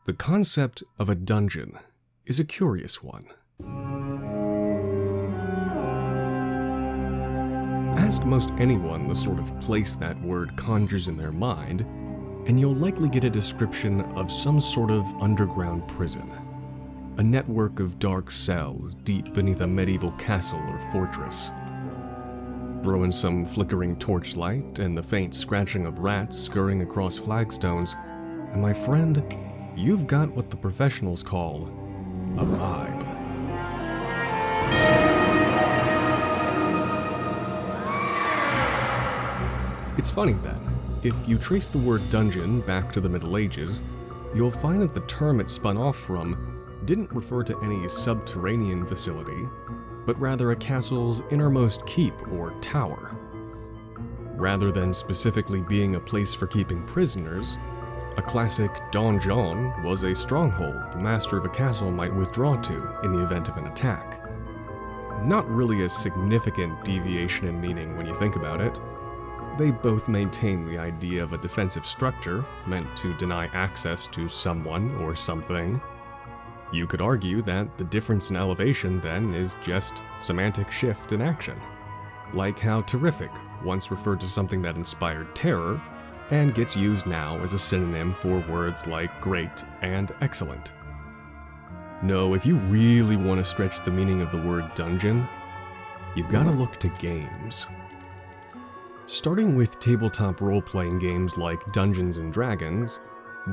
The concept of a dungeon is a curious one. Ask most anyone the sort of place that word conjures in their mind, and you'll likely get a description of some sort of underground prison. A network of dark cells deep beneath a medieval castle or fortress. Throw in some flickering torchlight and the faint scratching of rats scurrying across flagstones, and my friend, you've got what the professionals call a vibe. It's funny then, if you trace the word dungeon back to the Middle Ages, you'll find that the term it spun off from didn't refer to any subterranean facility, but rather a castle's innermost keep or tower. Rather than specifically being a place for keeping prisoners, a classic donjon was a stronghold the master of a castle might withdraw to in the event of an attack. Not really a significant deviation in meaning when you think about it. They both maintain the idea of a defensive structure meant to deny access to someone or something. You could argue that the difference in elevation then is just semantic shift in action. Like how terrific once referred to something that inspired terror, and gets used now as a synonym for words like great and excellent. No, if you really want to stretch the meaning of the word dungeon, you've got to look to games. Starting with tabletop role-playing games like Dungeons & Dragons,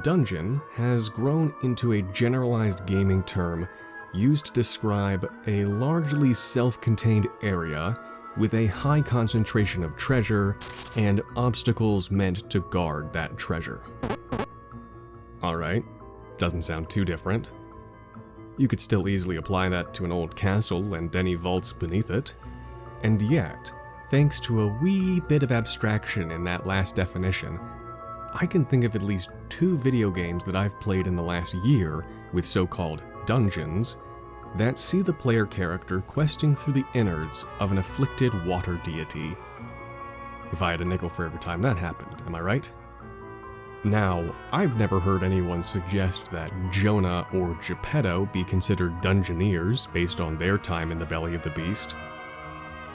dungeon has grown into a generalized gaming term used to describe a largely self-contained area with a high concentration of treasure and obstacles meant to guard that treasure. Alright, doesn't sound too different. You could still easily apply that to an old castle and any vaults beneath it, and yet, thanks to a wee bit of abstraction in that last definition, I can think of at least 2 video games that I've played in the last year with so-called dungeons that see the player character questing through the innards of an afflicted water deity. If I had a nickel for every time that happened, am I right? Now, I've never heard anyone suggest that Jonah or Geppetto be considered dungeoneers based on their time in the belly of the beast,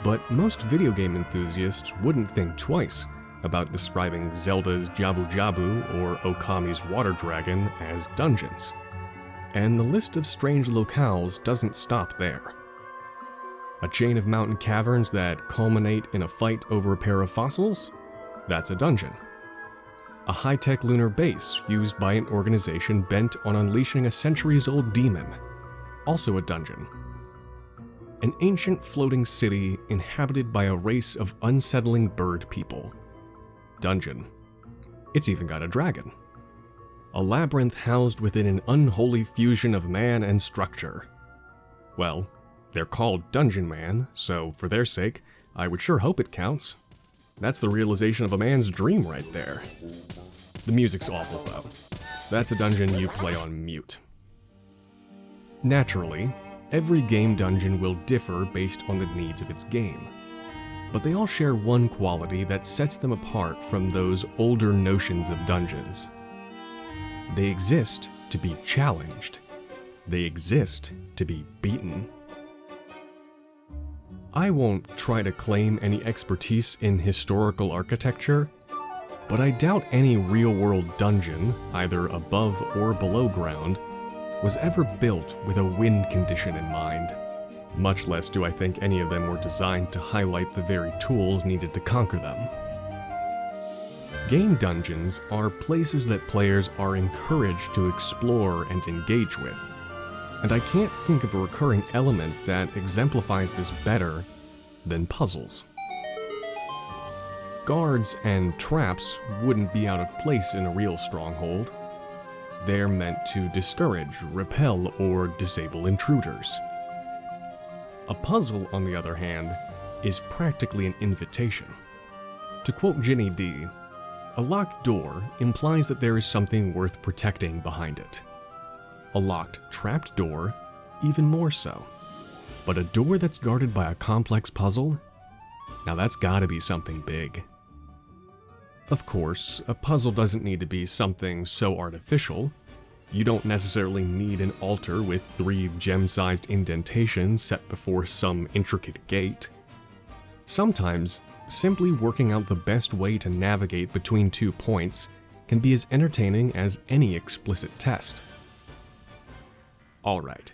but most video game enthusiasts wouldn't think twice about describing Zelda's Jabu Jabu or Okami's Water Dragon as dungeons. And the list of strange locales doesn't stop there. A chain of mountain caverns that culminate in a fight over a pair of fossils? That's a dungeon. A high-tech lunar base used by an organization bent on unleashing a centuries-old demon? Also a dungeon. An ancient floating city inhabited by a race of unsettling bird people? Dungeon. It's even got a dragon. A labyrinth housed within an unholy fusion of man and structure. Well, they're called Dungeon Man, so for their sake, I would sure hope it counts. That's the realization of a man's dream right there. The music's awful though. That's a dungeon you play on mute. Naturally, every game dungeon will differ based on the needs of its game. But they all share one quality that sets them apart from those older notions of dungeons. They exist to be challenged. They exist to be beaten. I won't try to claim any expertise in historical architecture, but I doubt any real-world dungeon, either above or below ground, was ever built with a wind condition in mind. Much less do I think any of them were designed to highlight the very tools needed to conquer them. Game dungeons are places that players are encouraged to explore and engage with, and I can't think of a recurring element that exemplifies this better than puzzles. Guards and traps wouldn't be out of place in a real stronghold. They're meant to discourage, repel, or disable intruders. A puzzle, on the other hand, is practically an invitation. To quote Ginny D, a locked door implies that there is something worth protecting behind it. A locked, trapped door, even more so. But a door that's guarded by a complex puzzle? Now that's gotta be something big. Of course, a puzzle doesn't need to be something so artificial. You don't necessarily need an altar with 3 gem-sized indentations set before some intricate gate. Sometimes, simply working out the best way to navigate between 2 points can be as entertaining as any explicit test. Alright,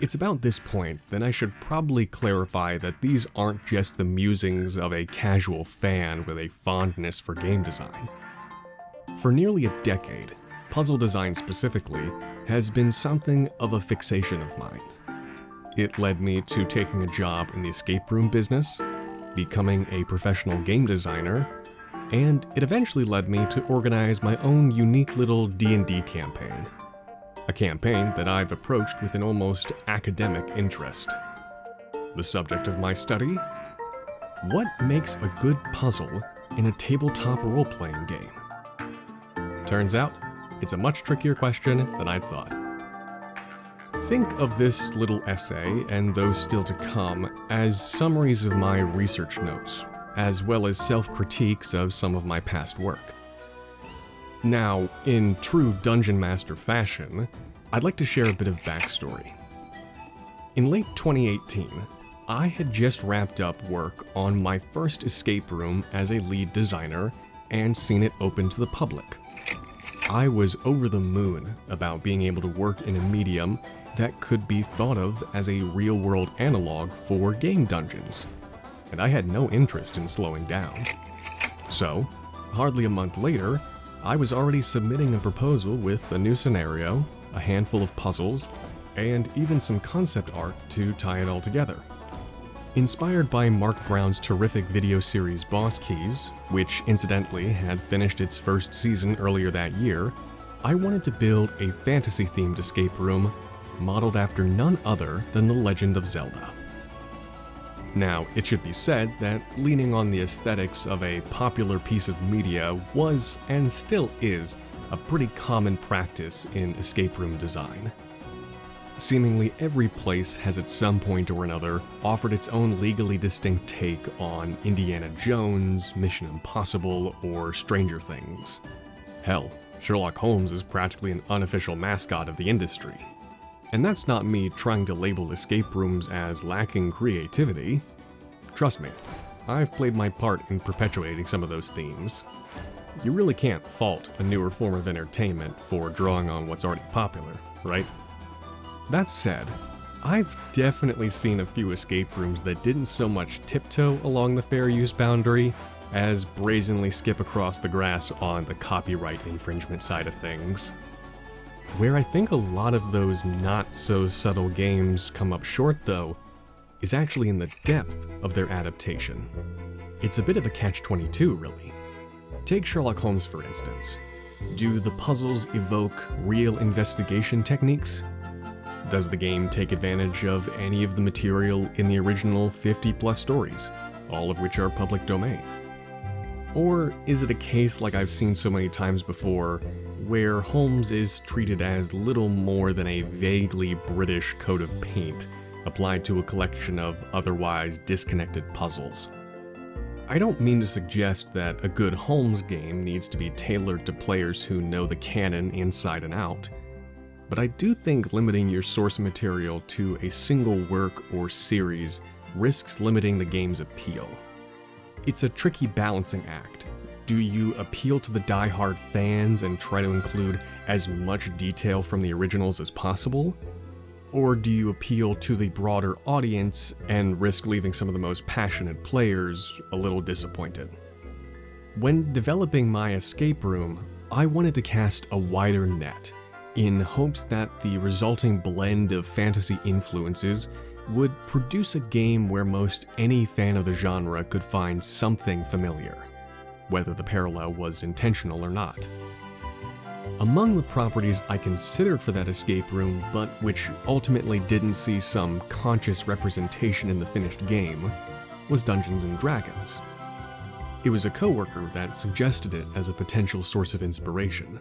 it's about this point that I should probably clarify that these aren't just the musings of a casual fan with a fondness for game design. For nearly a decade, puzzle design specifically has been something of a fixation of mine. It led me to taking a job in the escape room business, becoming a professional game designer, and it eventually led me to organize my own unique little D&D campaign. A campaign that I've approached with an almost academic interest. The subject of my study? What makes a good puzzle in a tabletop role-playing game? Turns out, it's a much trickier question than I'd thought. Think of this little essay, and those still to come, as summaries of my research notes, as well as self-critiques of some of my past work. Now, in true Dungeon Master fashion, I'd like to share a bit of backstory. In late 2018, I had just wrapped up work on my first escape room as a lead designer and seen it open to the public. I was over the moon about being able to work in a medium that could be thought of as a real-world analog for game dungeons, and I had no interest in slowing down. So, hardly a month later, I was already submitting a proposal with a new scenario, a handful of puzzles, and even some concept art to tie it all together. Inspired by Mark Brown's terrific video series Boss Keys, which incidentally had finished its first season earlier that year, I wanted to build a fantasy-themed escape room modeled after none other than The Legend of Zelda. Now, it should be said that leaning on the aesthetics of a popular piece of media was, and still is, a pretty common practice in escape room design. Seemingly every place has at some point or another offered its own legally distinct take on Indiana Jones, Mission Impossible, or Stranger Things. Hell, Sherlock Holmes is practically an unofficial mascot of the industry. And that's not me trying to label escape rooms as lacking creativity. Trust me, I've played my part in perpetuating some of those themes. You really can't fault a newer form of entertainment for drawing on what's already popular, right? That said, I've definitely seen a few escape rooms that didn't so much tiptoe along the fair use boundary as brazenly skip across the grass on the copyright infringement side of things. Where I think a lot of those not-so-subtle games come up short, though, is actually in the depth of their adaptation. It's a bit of a catch-22, really. Take Sherlock Holmes, for instance. Do the puzzles evoke real investigation techniques? Does the game take advantage of any of the material in the original 50-plus stories, all of which are public domain? Or is it a case like I've seen so many times before, where Holmes is treated as little more than a vaguely British coat of paint applied to a collection of otherwise disconnected puzzles? I don't mean to suggest that a good Holmes game needs to be tailored to players who know the canon inside and out, but I do think limiting your source material to a single work or series risks limiting the game's appeal. It's a tricky balancing act. Do you appeal to the die-hard fans and try to include as much detail from the originals as possible? Or do you appeal to the broader audience and risk leaving some of the most passionate players a little disappointed? When developing my escape room, I wanted to cast a wider net, in hopes that the resulting blend of fantasy influences would produce a game where most any fan of the genre could find something familiar, whether the parallel was intentional or not. Among the properties I considered for that escape room, but which ultimately didn't see some conscious representation in the finished game, was Dungeons & Dragons. It was a coworker that suggested it as a potential source of inspiration.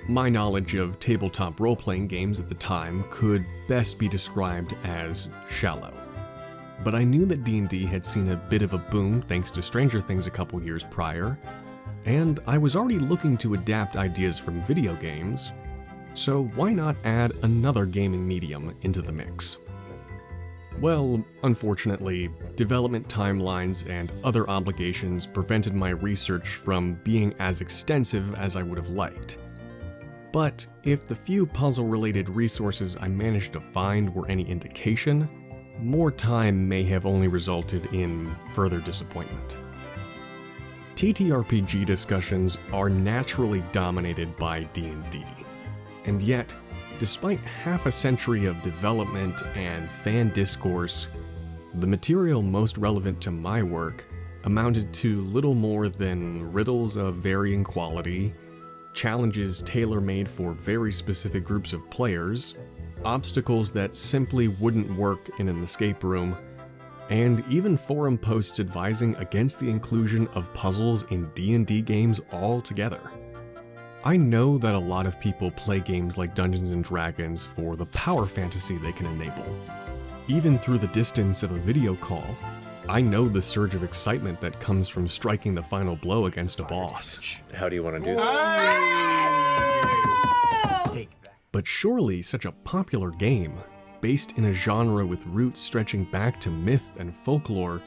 My knowledge of tabletop role-playing games at the time could best be described as shallow. But I knew that D&D had seen a bit of a boom thanks to Stranger Things a couple years prior, and I was already looking to adapt ideas from video games, So why not add another gaming medium into the mix? Well, unfortunately, development timelines and other obligations prevented my research from being as extensive as I would have liked. But if the few puzzle-related resources I managed to find were any indication, more time may have only resulted in further disappointment. TTRPG discussions are naturally dominated by D&D, and yet, despite half a century of development and fan discourse, the material most relevant to my work amounted to little more than riddles of varying quality, challenges tailor-made for very specific groups of players, obstacles that simply wouldn't work in an escape room, and even forum posts advising against the inclusion of puzzles in D&D games altogether. I know that a lot of people play games like Dungeons & Dragons for the power fantasy they can enable. Even through the distance of a video call, I know the surge of excitement that comes from striking the final blow against a boss. How do you want to do that? But surely such a popular game, based in a genre with roots stretching back to myth and folklore,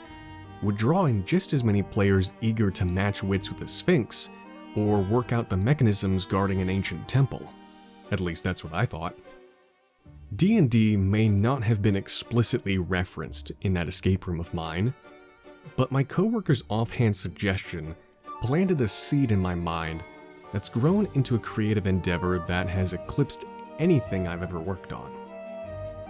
would draw in just as many players eager to match wits with the Sphinx, or work out the mechanisms guarding an ancient temple. At least that's what I thought. D&D may not have been explicitly referenced in that escape room of mine, but my coworker's offhand suggestion planted a seed in my mind that's grown into a creative endeavor that has eclipsed anything I've ever worked on.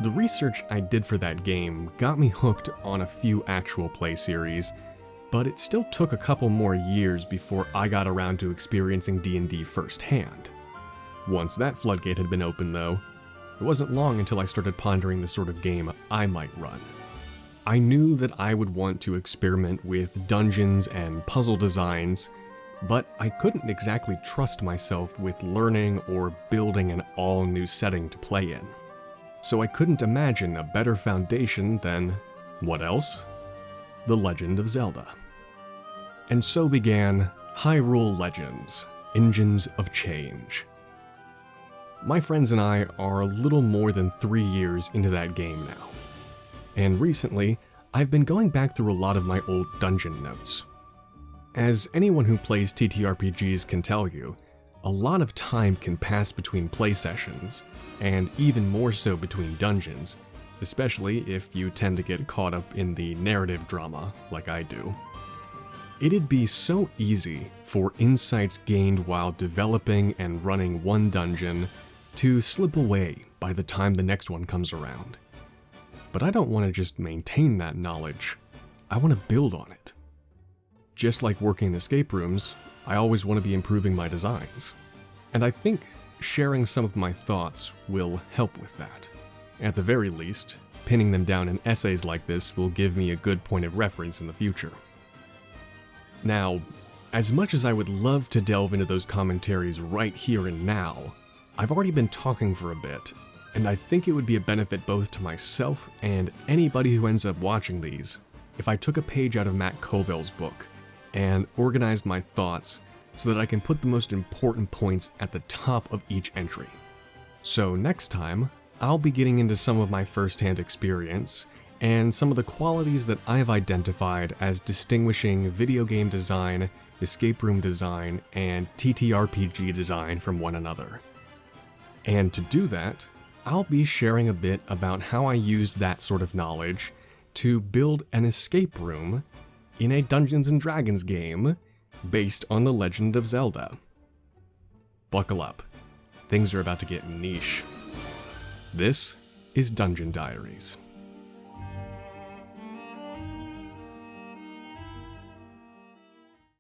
The research I did for that game got me hooked on a few actual play series, but it still took a couple more years before I got around to experiencing D&D firsthand. Once that floodgate had been opened though, it wasn't long until I started pondering the sort of game I might run. I knew that I would want to experiment with dungeons and puzzle designs, but I couldn't exactly trust myself with learning or building an all-new setting to play in. So I couldn't imagine a better foundation than, what else? The Legend of Zelda. And so began Hyrule Legends: Engines of Change. My friends and I are a little more than 3 years into that game now, and recently I've been going back through a lot of my old dungeon notes. As anyone who plays TTRPGs can tell you, a lot of time can pass between play sessions, and even more so between dungeons, especially if you tend to get caught up in the narrative drama like I do. It'd be so easy for insights gained while developing and running one dungeon to slip away by the time the next one comes around. But I don't want to just maintain that knowledge, I want to build on it. Just like working in escape rooms, I always want to be improving my designs. And I think sharing some of my thoughts will help with that. At the very least, pinning them down in essays like this will give me a good point of reference in the future. Now, as much as I would love to delve into those commentaries right here and now, I've already been talking for a bit, and I think it would be a benefit both to myself and anybody who ends up watching these if I took a page out of Matt Colville's book and organized my thoughts so that I can put the most important points at the top of each entry. So next time, I'll be getting into some of my first-hand experience and some of the qualities that I've identified as distinguishing video game design, escape room design, and TTRPG design from one another. And to do that, I'll be sharing a bit about how I used that sort of knowledge to build an escape room in a Dungeons & Dragons game based on The Legend of Zelda. Buckle up, things are about to get niche. This is Dungeon Diaries.